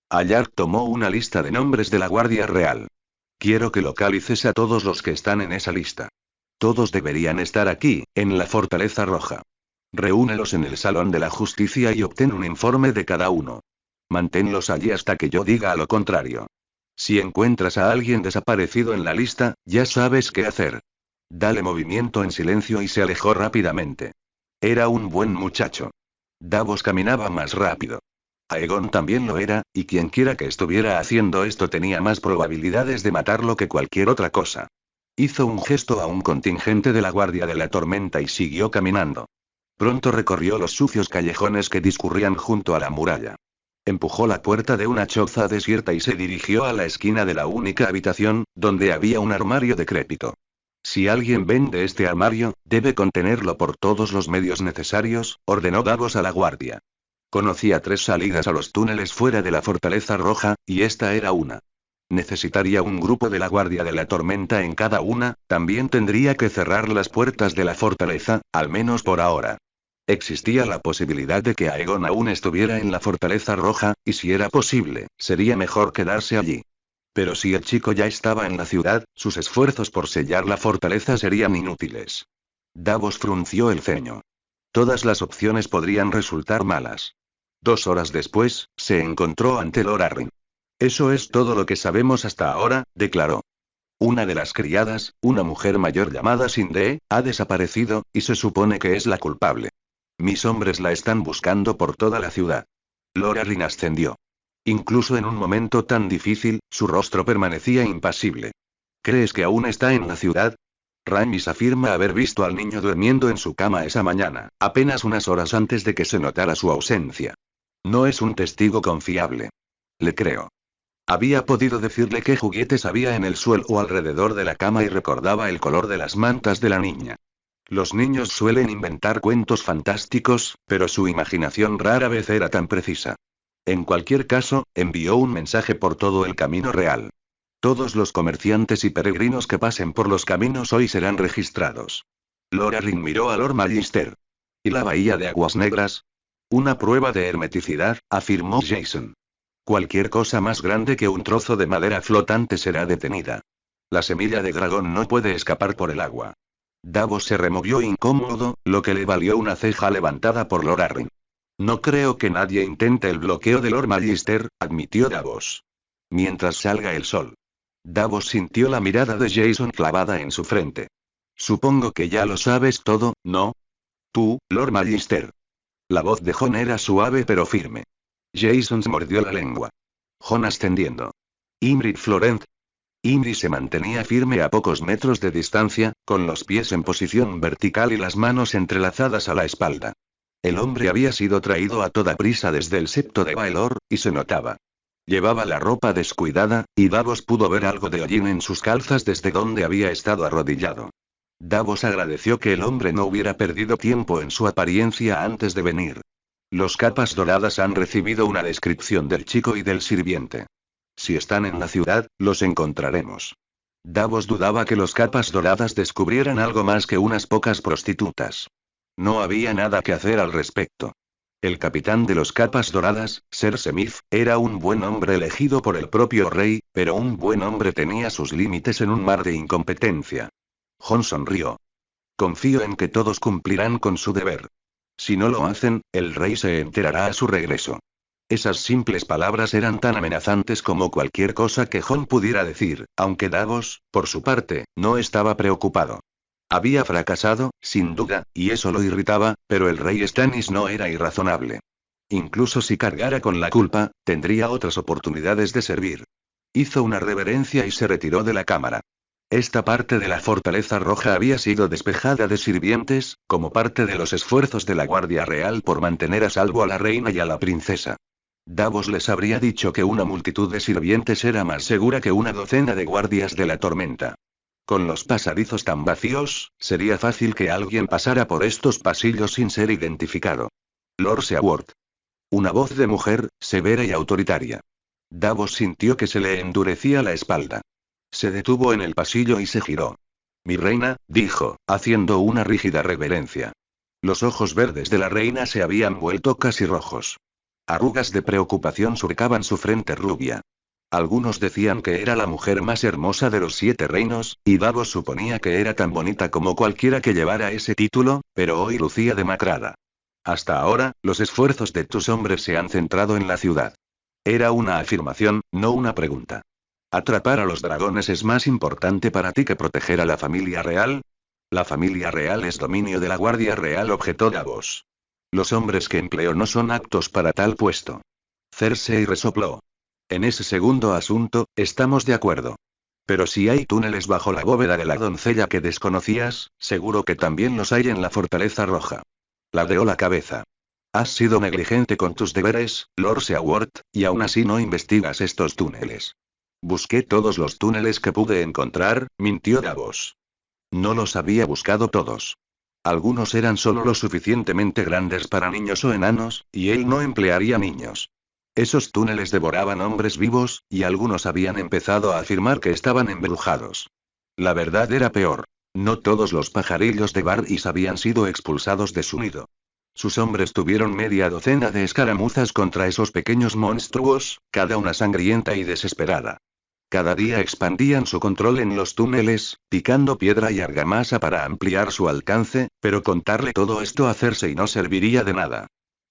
Allard tomó una lista de nombres de la Guardia Real. Quiero que localices a todos los que están en esa lista. Todos deberían estar aquí, en la Fortaleza Roja. Reúnelos en el Salón de la Justicia y obtén un informe de cada uno. Manténlos allí hasta que yo diga lo contrario. Si encuentras a alguien desaparecido en la lista, ya sabes qué hacer. Dale movimiento en silencio y se alejó rápidamente. Era un buen muchacho. Davos caminaba más rápido. Aegon también lo era, y quienquiera que estuviera haciendo esto tenía más probabilidades de matarlo que cualquier otra cosa. Hizo un gesto a un contingente de la Guardia de la Tormenta y siguió caminando. Pronto recorrió los sucios callejones que discurrían junto a la muralla. Empujó la puerta de una choza desierta y se dirigió a la esquina de la única habitación, donde había un armario decrépito. Si alguien vende este armario, debe contenerlo por todos los medios necesarios, ordenó Davos a la guardia. Conocía 3 salidas a los túneles fuera de la Fortaleza Roja, y esta era una. Necesitaría un grupo de la Guardia de la Tormenta en cada una, también tendría que cerrar las puertas de la fortaleza, al menos por ahora. Existía la posibilidad de que Aegon aún estuviera en la Fortaleza Roja, y si era posible, sería mejor quedarse allí. Pero si el chico ya estaba en la ciudad, sus esfuerzos por sellar la fortaleza serían inútiles. Davos frunció el ceño. Todas las opciones podrían resultar malas. 2 horas después, se encontró ante Lorarin. Eso es todo lo que sabemos hasta ahora, declaró. Una de las criadas, una mujer mayor llamada Sindee, ha desaparecido, y se supone que es la culpable. Mis hombres la están buscando por toda la ciudad. Lorarin ascendió. Incluso en un momento tan difícil, su rostro permanecía impasible. ¿Crees que aún está en la ciudad? Ramis afirma haber visto al niño durmiendo en su cama esa mañana, apenas unas horas antes de que se notara su ausencia. No es un testigo confiable. Le creo. Había podido decirle qué juguetes había en el suelo o alrededor de la cama y recordaba el color de las mantas de la niña. Los niños suelen inventar cuentos fantásticos, pero su imaginación rara vez era tan precisa. En cualquier caso, envió un mensaje por todo el camino real. Todos los comerciantes y peregrinos que pasen por los caminos hoy serán registrados. Lorarin miró a Lord Magister. ¿Y la bahía de aguas negras? Una prueba de hermeticidad, afirmó Jason. Cualquier cosa más grande que un trozo de madera flotante será detenida. La semilla de dragón no puede escapar por el agua. Davos se removió incómodo, lo que le valió una ceja levantada por Lorarin. No creo que nadie intente el bloqueo de Lord Magister, admitió Davos. Mientras salga el sol. Davos sintió la mirada de Jason clavada en su frente. Supongo que ya lo sabes todo, ¿no? Tú, Lord Magister. La voz de Jon era suave pero firme. Jason se mordió la lengua. Jon ascendiendo. Ymrit Florent. Imri se mantenía firme a pocos metros de distancia, con los pies en posición vertical y las manos entrelazadas a la espalda. El hombre había sido traído a toda prisa desde el septo de Baelor, y se notaba. Llevaba la ropa descuidada, y Davos pudo ver algo de hollín en sus calzas desde donde había estado arrodillado. Davos agradeció que el hombre no hubiera perdido tiempo en su apariencia antes de venir. Los capas doradas han recibido una descripción del chico y del sirviente. Si están en la ciudad, los encontraremos. Davos dudaba que los capas doradas descubrieran algo más que unas pocas prostitutas. No había nada que hacer al respecto. El capitán de los capas doradas, Ser Semif, era un buen hombre elegido por el propio rey, pero un buen hombre tenía sus límites en un mar de incompetencia. Jon sonrió. Confío en que todos cumplirán con su deber. Si no lo hacen, el rey se enterará a su regreso. Esas simples palabras eran tan amenazantes como cualquier cosa que Jon pudiera decir, aunque Davos, por su parte, no estaba preocupado. Había fracasado, sin duda, y eso lo irritaba, pero el rey Stannis no era irrazonable. Incluso si cargara con la culpa, tendría otras oportunidades de servir. Hizo una reverencia y se retiró de la cámara. Esta parte de la Fortaleza Roja había sido despejada de sirvientes, como parte de los esfuerzos de la Guardia Real por mantener a salvo a la reina y a la princesa. Davos les habría dicho que una multitud de sirvientes era más segura que una docena de guardias de la tormenta. Con los pasadizos tan vacíos, sería fácil que alguien pasara por estos pasillos sin ser identificado. Lord Seaworth. Una voz de mujer, severa y autoritaria. Davos sintió que se le endurecía la espalda. Se detuvo en el pasillo y se giró. Mi reina, dijo, haciendo una rígida reverencia. Los ojos verdes de la reina se habían vuelto casi rojos. Arrugas de preocupación surcaban su frente rubia. Algunos decían que era la mujer más hermosa de los 7 reinos, y Davos suponía que era tan bonita como cualquiera que llevara ese título, pero hoy lucía demacrada. Hasta ahora, los esfuerzos de tus hombres se han centrado en la ciudad. Era una afirmación, no una pregunta. ¿Atrapar a los dragones es más importante para ti que proteger a la familia real? La familia real es dominio de la Guardia Real, objetó Davos. Los hombres que empleo no son aptos para tal puesto. Cersei resopló. En ese segundo asunto, estamos de acuerdo. Pero si hay túneles bajo la bóveda de la doncella que desconocías, seguro que también los hay en la Fortaleza Roja. Ladeó la cabeza. Has sido negligente con tus deberes, Lord Seaworth, y aún así no investigas estos túneles. Busqué todos los túneles que pude encontrar, mintió Davos. No los había buscado todos. Algunos eran solo lo suficientemente grandes para niños o enanos, y él no emplearía niños. Esos túneles devoraban hombres vivos, y algunos habían empezado a afirmar que estaban embrujados. La verdad era peor. No todos los pajarillos de Varys habían sido expulsados de su nido. Sus hombres tuvieron media docena de escaramuzas contra esos pequeños monstruos, cada una sangrienta y desesperada. Cada día expandían su control en los túneles, picando piedra y argamasa para ampliar su alcance, pero contarle todo esto a Cersei no serviría de nada.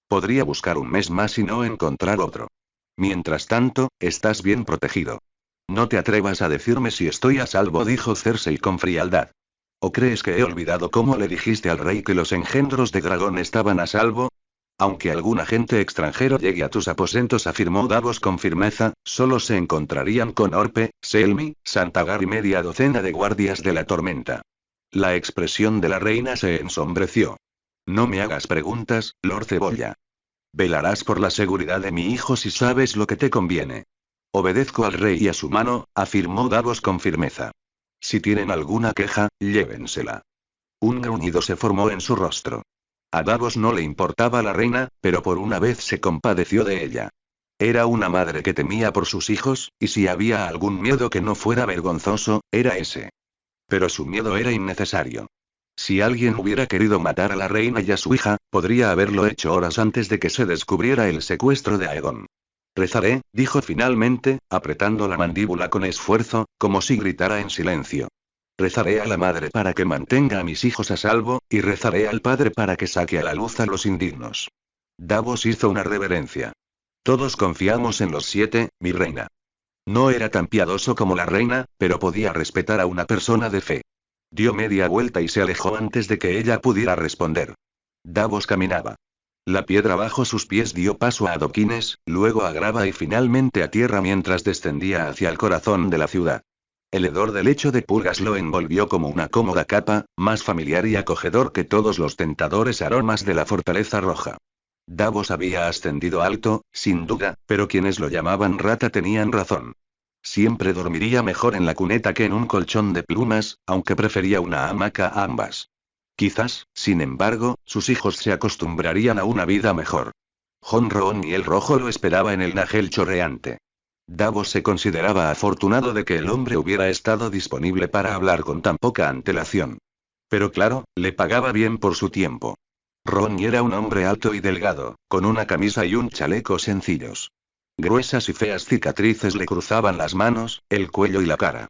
Podría buscar un mes más y no encontrar otro. Mientras tanto, estás bien protegido. No te atrevas a decirme si estoy a salvo, dijo Cersei con frialdad. ¿O crees que he olvidado cómo le dijiste al rey que los engendros de dragón estaban a salvo? Aunque algún agente extranjero llegue a tus aposentos, afirmó Davos con firmeza, solo se encontrarían con Orpe, Selmy, Santagar y media docena de guardias de la tormenta. La expresión de la reina se ensombreció. No me hagas preguntas, Lord Cebolla. Velarás por la seguridad de mi hijo si sabes lo que te conviene. Obedezco al rey y a su mano, afirmó Davos con firmeza. Si tienen alguna queja, llévensela. Un gruñido se formó en su rostro. A Davos no le importaba la reina, pero por una vez se compadeció de ella. Era una madre que temía por sus hijos, y si había algún miedo que no fuera vergonzoso, era ese. Pero su miedo era innecesario. Si alguien hubiera querido matar a la reina y a su hija, podría haberlo hecho horas antes de que se descubriera el secuestro de Aegon. Rezaré, dijo finalmente, apretando la mandíbula con esfuerzo, como si gritara en silencio. Rezaré a la madre para que mantenga a mis hijos a salvo, y rezaré al padre para que saque a la luz a los indignos. Davos hizo una reverencia. Todos confiamos en los 7, mi reina. No era tan piadoso como la reina, pero podía respetar a una persona de fe. Dio media vuelta y se alejó antes de que ella pudiera responder. Davos caminaba. La piedra bajo sus pies dio paso a adoquines, luego a grava y finalmente a tierra mientras descendía hacia el corazón de la ciudad. El hedor del lecho de pulgas lo envolvió como una cómoda capa, más familiar y acogedor que todos los tentadores aromas de la fortaleza roja. Davos había ascendido alto, sin duda, pero quienes lo llamaban rata tenían razón. Siempre dormiría mejor en la cuneta que en un colchón de plumas, aunque prefería una hamaca a ambas. Quizás, sin embargo, sus hijos se acostumbrarían a una vida mejor. Jon Roon y el rojo lo esperaba en el Nahel chorreante. Davos se consideraba afortunado de que el hombre hubiera estado disponible para hablar con tan poca antelación. Pero claro, le pagaba bien por su tiempo. Ronnie era un hombre alto y delgado, con una camisa y un chaleco sencillos. Gruesas y feas cicatrices le cruzaban las manos, el cuello y la cara.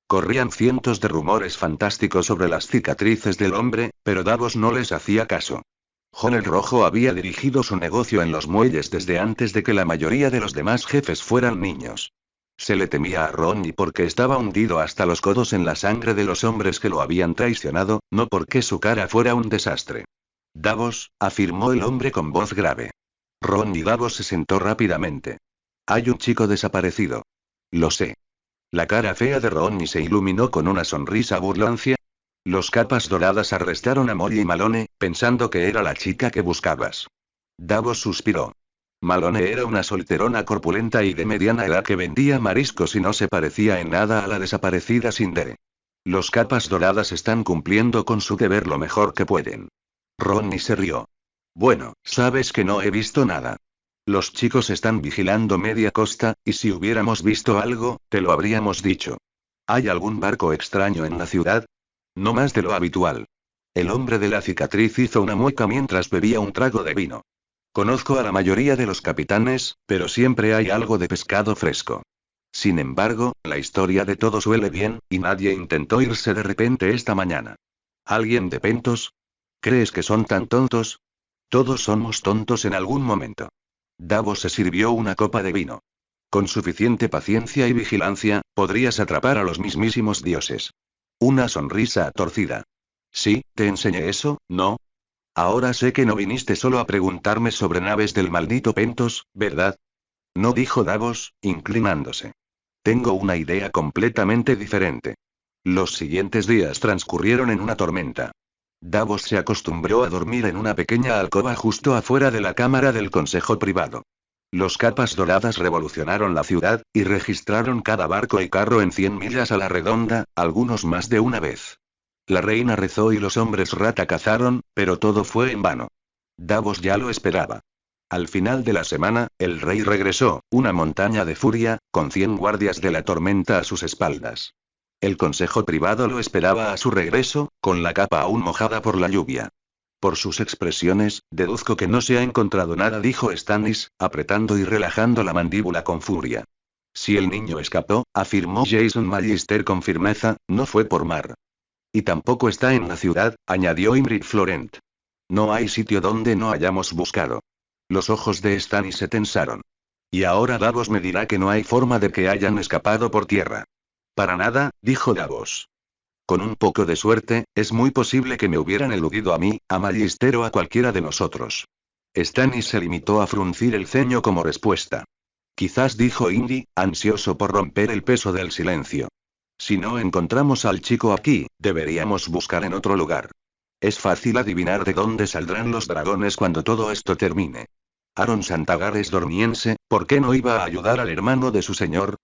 Corrían cientos de rumores fantásticos sobre las cicatrices del hombre, pero Davos no les hacía caso. Jon el Rojo había dirigido su negocio en los muelles desde antes de que la mayoría de los demás jefes fueran niños. Se le temía a Ronnie porque estaba hundido hasta los codos en la sangre de los hombres que lo habían traicionado, no porque su cara fuera un desastre. Davos, afirmó el hombre con voz grave. Ronnie Davos se sentó rápidamente. Hay un chico desaparecido. Lo sé. La cara fea de Ronnie se iluminó con una sonrisa burlancia. Los capas doradas arrestaron a Molly Malone, pensando que era la chica que buscabas. Davos suspiró. Malone era una solterona corpulenta y de mediana edad que vendía mariscos y no se parecía en nada a la desaparecida Sindere. Los capas doradas están cumpliendo con su deber lo mejor que pueden. Ronnie se rió. Bueno, sabes que no he visto nada. Los chicos están vigilando media costa, y si hubiéramos visto algo, te lo habríamos dicho. ¿Hay algún barco extraño en la ciudad? No más de lo habitual. El hombre de la cicatriz hizo una mueca mientras bebía un trago de vino. Conozco a la mayoría de los capitanes, pero siempre hay algo de pescado fresco. Sin embargo, la historia de todo suele bien, y nadie intentó irse de repente esta mañana. ¿Alguien de Pentos? ¿Crees que son tan tontos? Todos somos tontos en algún momento. Davos se sirvió una copa de vino. Con suficiente paciencia y vigilancia, podrías atrapar a los mismísimos dioses. Una sonrisa torcida. Sí, te enseñé eso, ¿no? Ahora sé que no viniste solo a preguntarme sobre naves del maldito Pentos, ¿verdad? No, dijo Davos, inclinándose. Tengo una idea completamente diferente. Los siguientes días transcurrieron en una tormenta. Davos se acostumbró a dormir en una pequeña alcoba justo afuera de la cámara del consejo privado. Los capas doradas revolucionaron la ciudad, y registraron cada barco y carro en 100 millas a la redonda, algunos más de una vez. La reina rezó y los hombres rata cazaron, pero todo fue en vano. Davos ya lo esperaba. Al final de la semana, el rey regresó, una montaña de furia, con 100 guardias de la tormenta a sus espaldas. El consejo privado lo esperaba a su regreso, con la capa aún mojada por la lluvia. Por sus expresiones, deduzco que no se ha encontrado nada, dijo Stannis, apretando y relajando la mandíbula con furia. Si el niño escapó, afirmó Jason Magister con firmeza, no fue por mar. Y tampoco está en la ciudad, añadió Imrit Florent. No hay sitio donde no hayamos buscado. Los ojos de Stannis se tensaron. Y ahora Davos me dirá que no hay forma de que hayan escapado por tierra. Para nada, dijo Davos. Con un poco de suerte, es muy posible que me hubieran eludido a mí, a Magister o a cualquiera de nosotros. Stannis se limitó a fruncir el ceño como respuesta. Quizás, dijo Indy, ansioso por romper el peso del silencio. Si no encontramos al chico aquí, deberíamos buscar en otro lugar. Es fácil adivinar de dónde saldrán los dragones cuando todo esto termine. Aaron Santagar es dormiense, ¿por qué no iba a ayudar al hermano de su señor?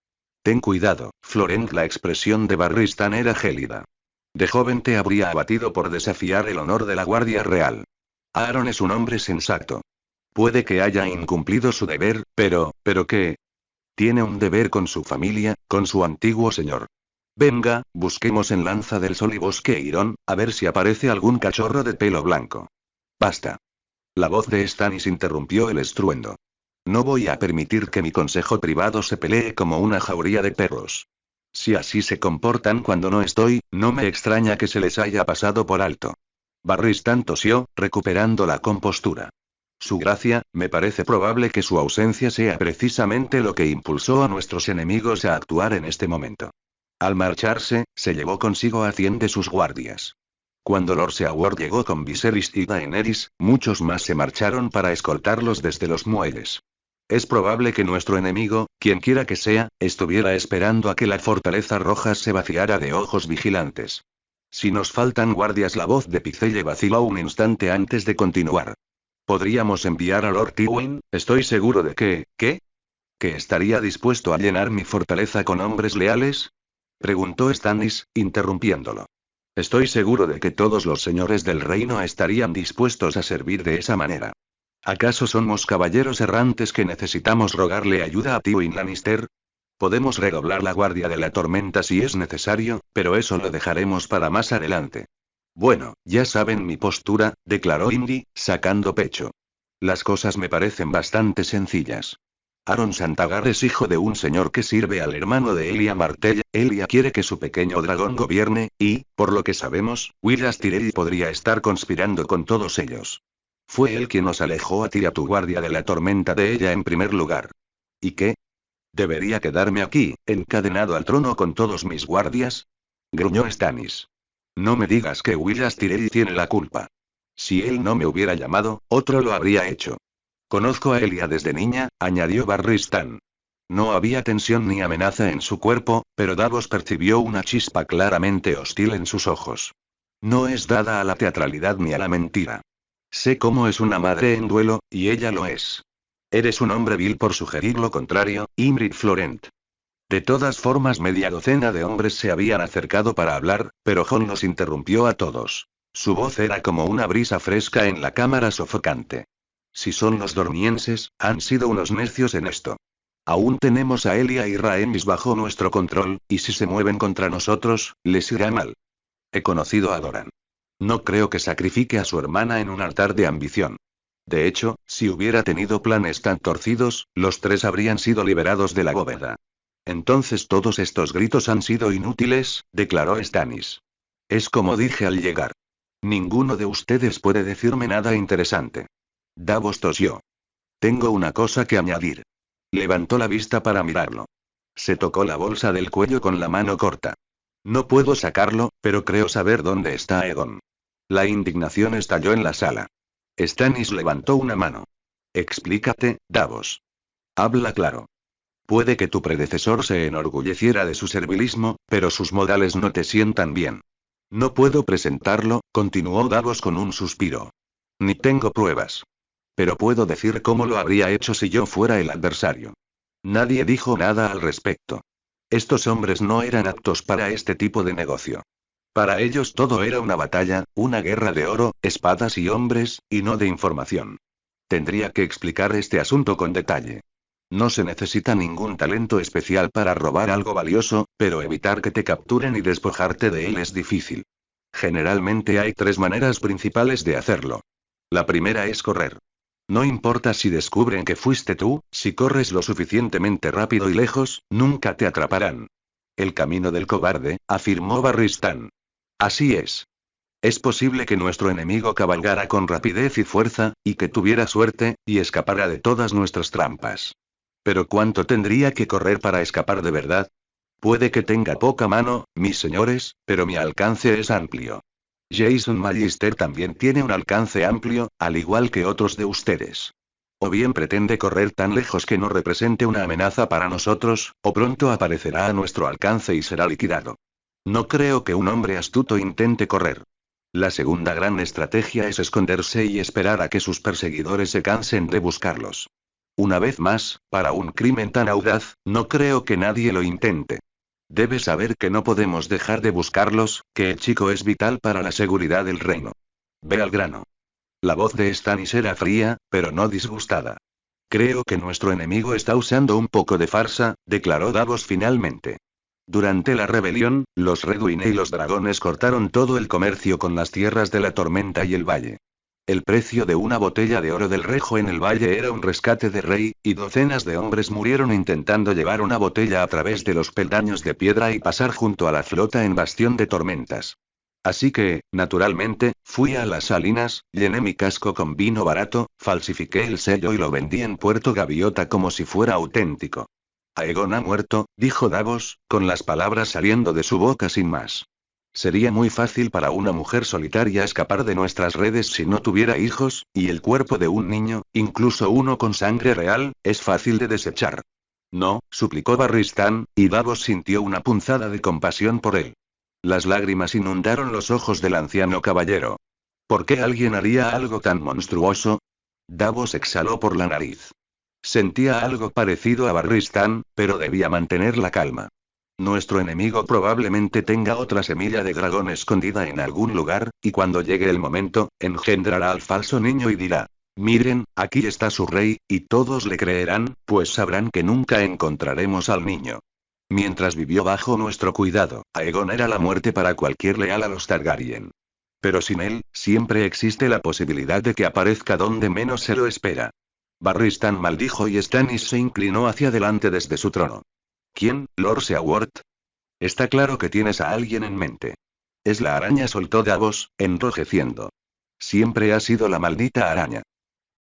Ten cuidado, Florent. La expresión de Barristan era gélida. De joven te habría abatido por desafiar el honor de la Guardia Real. Aaron es un hombre sensato. Puede que haya incumplido su deber, pero ¿qué? Tiene un deber con su familia, con su antiguo señor. Venga, busquemos en Lanza del Sol y Bosque Irón, a ver si aparece algún cachorro de pelo blanco. Basta. La voz de Stannis interrumpió el estruendo. No voy a permitir que mi consejo privado se pelee como una jauría de perros. Si así se comportan cuando no estoy, no me extraña que se les haya pasado por alto. Barristan tosió, recuperando la compostura. Su gracia, me parece probable que su ausencia sea precisamente lo que impulsó a nuestros enemigos a actuar en este momento. Al marcharse, se llevó consigo a 100 de sus guardias. Cuando Lord Seaward llegó con Viserys y Daenerys, muchos más se marcharon para escoltarlos desde los muelles. Es probable que nuestro enemigo, quien quiera que sea, estuviera esperando a que la fortaleza roja se vaciara de ojos vigilantes. Si nos faltan guardias, la voz de Pycelle vaciló un instante antes de continuar. Podríamos enviar a Lord Tywin, estoy seguro de que, ¿qué? ¿Que estaría dispuesto a llenar mi fortaleza con hombres leales? Preguntó Stannis, interrumpiéndolo. Estoy seguro de que todos los señores del reino estarían dispuestos a servir de esa manera. ¿Acaso somos caballeros errantes que necesitamos rogarle ayuda a Tywin Lannister? Podemos redoblar la guardia de la tormenta si es necesario, pero eso lo dejaremos para más adelante. Bueno, ya saben mi postura, declaró Indy, sacando pecho. Las cosas me parecen bastante sencillas. Aaron Santagar es hijo de un señor que sirve al hermano de Elia Martell. Elia quiere que su pequeño dragón gobierne, y, por lo que sabemos, Willas Tyrell podría estar conspirando con todos ellos. Fue él quien nos alejó a ti y a tu guardia de la tormenta de ella en primer lugar. ¿Y qué? ¿Debería quedarme aquí, encadenado al trono con todos mis guardias? Gruñó Stannis. No me digas que Willas Tyrell tiene la culpa. Si él no me hubiera llamado, otro lo habría hecho. Conozco a Elia desde niña, añadió Barristan. No había tensión ni amenaza en su cuerpo, pero Davos percibió una chispa claramente hostil en sus ojos. No es dada a la teatralidad ni a la mentira. Sé cómo es una madre en duelo, y ella lo es. Eres un hombre vil por sugerir lo contrario, Ymritte Florent. De todas formas, media docena de hombres se habían acercado para hablar, pero Jon los interrumpió a todos. Su voz era como una brisa fresca en la cámara sofocante. Si son los dormienses, han sido unos necios en esto. Aún tenemos a Elia y Rhaenys bajo nuestro control, y si se mueven contra nosotros, les irá mal. He conocido a Doran. No creo que sacrifique a su hermana en un altar de ambición. De hecho, si hubiera tenido planes tan torcidos, los tres habrían sido liberados de la bóveda. Entonces todos estos gritos han sido inútiles, declaró Stannis. Es como dije al llegar. Ninguno de ustedes puede decirme nada interesante. Davos tosió. Tengo una cosa que añadir. Levantó la vista para mirarlo. Se tocó la bolsa del cuello con la mano corta. No puedo sacarlo, pero creo saber dónde está Aegon. La indignación estalló en la sala. Stannis levantó una mano. Explícate, Davos. Habla claro. Puede que tu predecesor se enorgulleciera de su servilismo, pero sus modales no te sientan bien. No puedo presentarlo, continuó Davos con un suspiro. Ni tengo pruebas. Pero puedo decir cómo lo habría hecho si yo fuera el adversario. Nadie dijo nada al respecto. Estos hombres no eran aptos para este tipo de negocio. Para ellos todo era una batalla, una guerra de oro, espadas y hombres, y no de información. Tendría que explicar este asunto con detalle. No se necesita ningún talento especial para robar algo valioso, pero evitar que te capturen y despojarte de él es difícil. Generalmente hay tres maneras principales de hacerlo. La primera es correr. No importa si descubren que fuiste tú, si corres lo suficientemente rápido y lejos, nunca te atraparán. El camino del cobarde, afirmó Barristan. Así es. Es posible que nuestro enemigo cabalgara con rapidez y fuerza, y que tuviera suerte, y escapara de todas nuestras trampas. Pero ¿cuánto tendría que correr para escapar de verdad? Puede que tenga poca mano, mis señores, pero mi alcance es amplio. Jason Magister también tiene un alcance amplio, al igual que otros de ustedes. O bien pretende correr tan lejos que no represente una amenaza para nosotros, o pronto aparecerá a nuestro alcance y será liquidado. No creo que un hombre astuto intente correr. La segunda gran estrategia es esconderse y esperar a que sus perseguidores se cansen de buscarlos. Una vez más, para un crimen tan audaz, no creo que nadie lo intente. Debes saber que no podemos dejar de buscarlos, que el chico es vital para la seguridad del reino. Ve al grano. La voz de Stannis era fría, pero no disgustada. Creo que nuestro enemigo está usando un poco de farsa, declaró Davos finalmente. Durante la rebelión, los Redwyne y los dragones cortaron todo el comercio con las tierras de la tormenta y el valle. El precio de una botella de oro del Rejo en el valle era un rescate de rey, y docenas de hombres murieron intentando llevar una botella a través de los peldaños de piedra y pasar junto a la flota en Bastión de Tormentas. Así que, naturalmente, fui a las salinas, llené mi casco con vino barato, falsifiqué el sello y lo vendí en Puerto Gaviota como si fuera auténtico. Aegon ha muerto, dijo Davos, con las palabras saliendo de su boca sin más. Sería muy fácil para una mujer solitaria escapar de nuestras redes si no tuviera hijos, y el cuerpo de un niño, incluso uno con sangre real, es fácil de desechar. No, suplicó Barristan, y Davos sintió una punzada de compasión por él. Las lágrimas inundaron los ojos del anciano caballero. ¿Por qué alguien haría algo tan monstruoso? Davos exhaló por la nariz. Sentía algo parecido a Barristan, pero debía mantener la calma. Nuestro enemigo probablemente tenga otra semilla de dragón escondida en algún lugar, y cuando llegue el momento, engendrará al falso niño y dirá: miren, aquí está su rey, y todos le creerán, pues sabrán que nunca encontraremos al niño. Mientras vivió bajo nuestro cuidado, Aegon era la muerte para cualquier leal a los Targaryen. Pero sin él, siempre existe la posibilidad de que aparezca donde menos se lo espera. Barristan maldijo y Stannis se inclinó hacia adelante desde su trono. ¿Quién, Lord Seaworth? Está claro que tienes a alguien en mente. Es la araña, soltó Davos, enrojeciendo. Siempre ha sido la maldita araña.